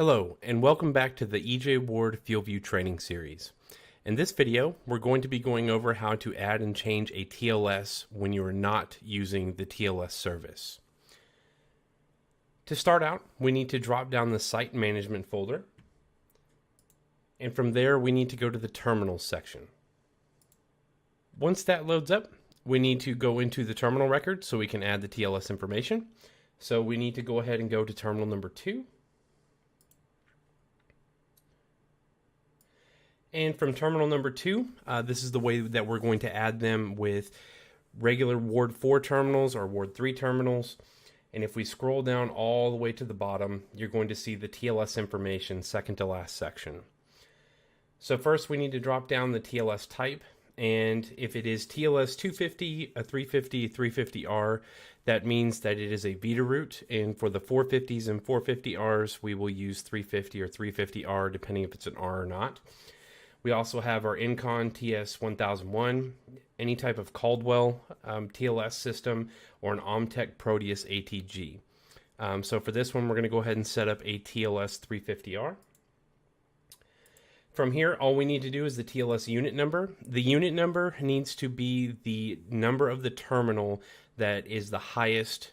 Hello, and welcome back to the EJ Ward FieldView training series. In this video, we're going to be going over how to add and change a TLS when you are not using the TLS service. To start out, we need to drop down the Site Management folder, and from there we need to go to the Terminals section. Once that loads up, we need to go into the terminal record so we can add the TLS information. So we need to go ahead and go to terminal number 2. And from terminal number 2, this is the way that we're going to add them with regular Ward 4 terminals or Ward 3 terminals. And if we scroll down all the way to the bottom, you're going to see the TLS information, second to last section. So first we need to drop down the TLS type. And if it is TLS 250, a 350, 350R, that means that it is a Vita route. And for the 450s and 450Rs, we will use 350 or 350R, depending if it's an R or not. We also have our Incon TS1001, any type of Caldwell TLS system, or an Omtech Proteus ATG. So for this one, we're going to go ahead and set up a TLS 350R. From here, all we need to do is the TLS unit number. The unit number needs to be the number of the terminal that is the highest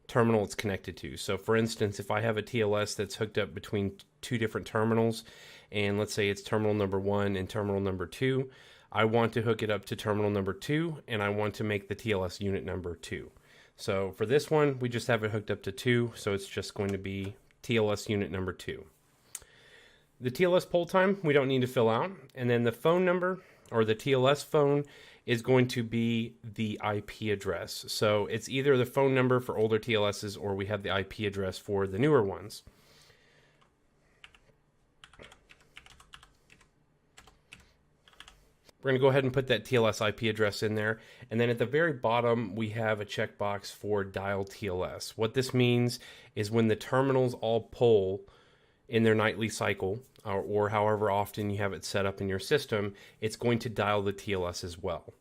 terminal it's connected to. So for instance, if I have a TLS that's hooked up between two different terminals, and let's say it's terminal number 1 and terminal number 2, I want to hook it up to terminal number 2, and I want to make the TLS unit number 2. So for this one, we just have it hooked up to 2, so it's just going to be TLS unit number 2. The TLS pole time, we don't need to fill out, and then the phone number, or the TLS phone, is going to be the IP address. So it's either the phone number for older TLSs, or we have the IP address for the newer ones. We're going to go ahead and put that TLS IP address in there. And then at the very bottom, we have a checkbox for dial TLS. What this means is when the terminals all pull in their nightly cycle, or however often you have it set up in your system, it's going to dial the TLS as well.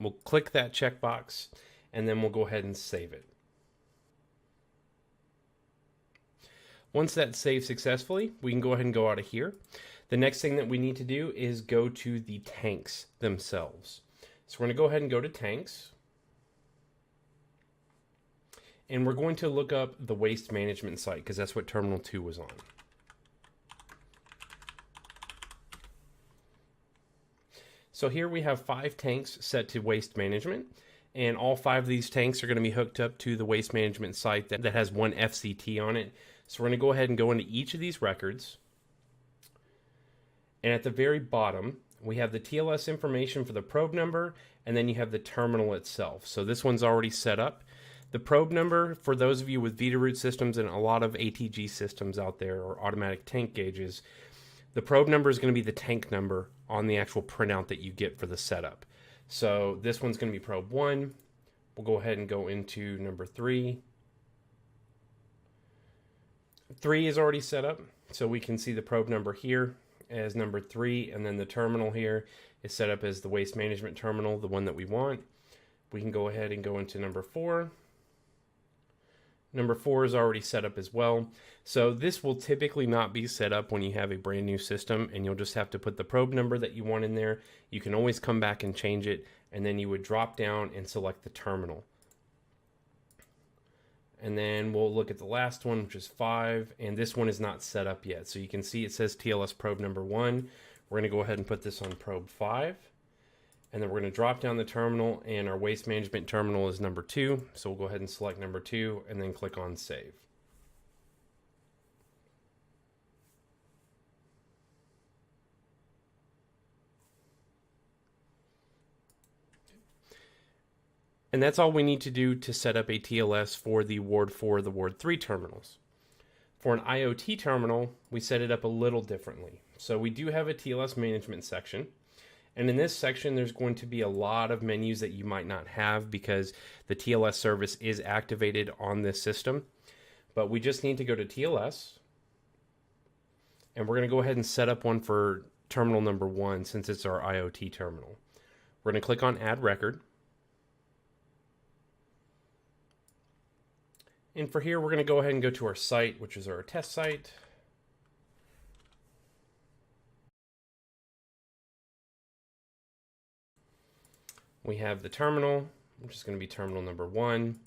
We'll click that checkbox, and then we'll go ahead and save it. Once that's saved successfully, we can go ahead and go out of here. The next thing that we need to do is go to the tanks themselves. So we're going to go ahead and go to tanks. And we're going to look up the waste management site because that's what terminal 2 was on. So here we have 5 tanks set to waste management. And all 5 of these tanks are going to be hooked up to the waste management site that has one FCT on it. So we're going to go ahead and go into each of these records. And at the very bottom, we have the TLS information for the probe number, and then you have the terminal itself. So this one's already set up. The probe number, for those of you with Vita root systems and a lot of ATG systems out there, or automatic tank gauges, the probe number is going to be the tank number on the actual printout that you get for the setup. So this one's going to be probe 1. We'll go ahead and go into number 3. 3 is already set up, so we can see the probe number here as number 3, and then the terminal here is set up as the waste management terminal, the one that we want. We can go ahead and go into number 4. Number 4 is already set up as well. So this will typically not be set up when you have a brand new system, and you'll just have to put the probe number that you want in there. You can always come back and change it, and then you would drop down and select the terminal. And then we'll look at the last one, which is 5, and this one is not set up yet. So you can see it says TLS probe number 1. We're going to go ahead and put this on probe 5. And then we're going to drop down the terminal, and our waste management terminal is number 2. So we'll go ahead and select number 2 and then click on save. And that's all we need to do to set up a TLS for the Ward 4, the Ward 3 terminals. For an IoT terminal, we set it up a little differently. So we do have a TLS management section. And in this section, there's going to be a lot of menus that you might not have because the TLS service is activated on this system. But we just need to go to TLS. And we're going to go ahead and set up one for terminal number 1 since it's our IoT terminal. We're going to click on Add Record. And for here, we're going to go ahead and go to our site, which is our test site. We have the terminal, which is going to be terminal number 1.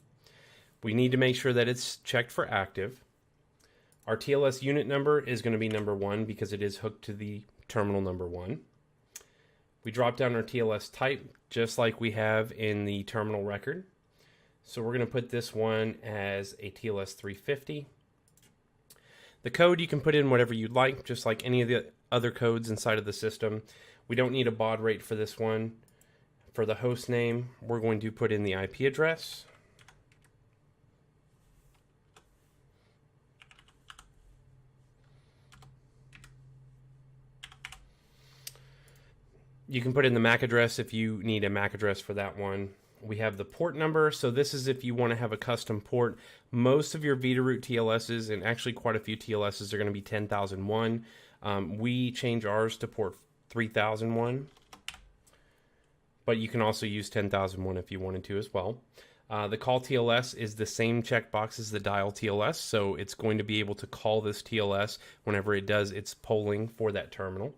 We need to make sure that it's checked for active. Our TLS unit number is going to be number 1 because it is hooked to the terminal number 1. We drop down our TLS type just like we have in the terminal record. So we're going to put this one as a TLS 350. The code you can put in whatever you'd like, just like any of the other codes inside of the system. We don't need a baud rate for this one. For the host name, we're going to put in the IP address. You can put in the MAC address if you need a MAC address for that one. We have the port number, so this is if you want to have a custom port. Most of your Vitaroot TLSs, and actually quite a few TLSs, are going to be 10,001. We change ours to port 3001, but you can also use 10,001 if you wanted to as well. The call TLS is the same checkbox as the dial TLS, so it's going to be able to call this TLS whenever it does its polling for that terminal.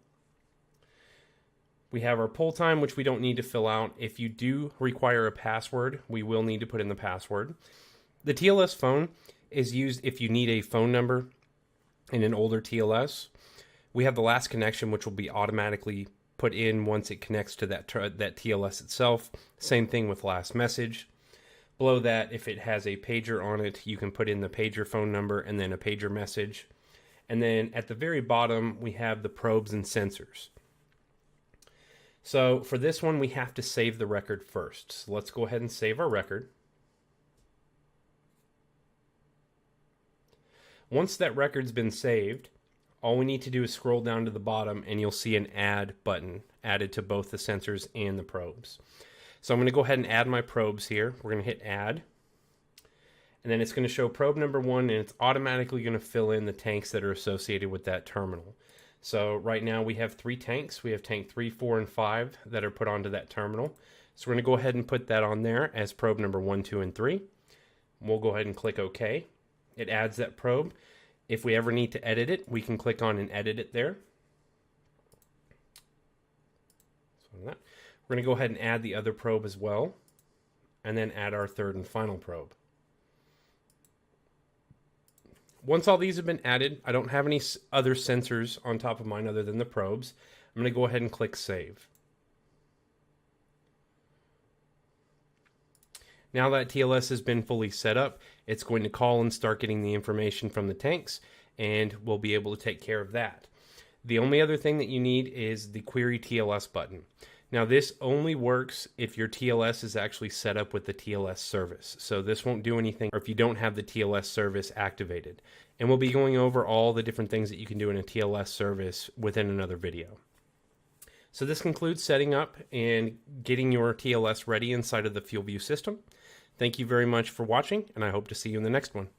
We have our poll time, which we don't need to fill out. If you do require a password, we will need to put in the password. The TLS phone is used if you need a phone number in an older TLS. We have the last connection, which will be automatically put in once it connects to that TLS itself. Same thing with last message. Below that, if it has a pager on it, you can put in the pager phone number and then a pager message. And then at the very bottom, we have the probes and sensors. So for this one, we have to save the record first. So let's go ahead and save our record. Once that record's been saved, all we need to do is scroll down to the bottom and you'll see an add button added to both the sensors and the probes. So I'm going to go ahead and add my probes here. We're going to hit add. And then it's going to show probe number 1, and it's automatically going to fill in the tanks that are associated with that terminal. So right now we have 3 tanks. We have tank 3, 4, and 5 that are put onto that terminal. So we're going to go ahead and put that on there as probe number 1, 2, and 3. We'll go ahead and click OK. It adds that probe. If we ever need to edit it, we can click on and edit it there. So that. We're going to go ahead and add the other probe as well, and then add our 3rd and final probe. Once all these have been added, I don't have any other sensors on top of mine other than the probes. I'm going to go ahead and click Save. Now that TLS has been fully set up, it's going to call and start getting the information from the tanks, and we'll be able to take care of that. The only other thing that you need is the Query TLS button. Now this only works if your TLS is actually set up with the TLS service. So this won't do anything or if you don't have the TLS service activated. And we'll be going over all the different things that you can do in a TLS service within another video. So this concludes setting up and getting your TLS ready inside of the FuelView system. Thank you very much for watching, and I hope to see you in the next one.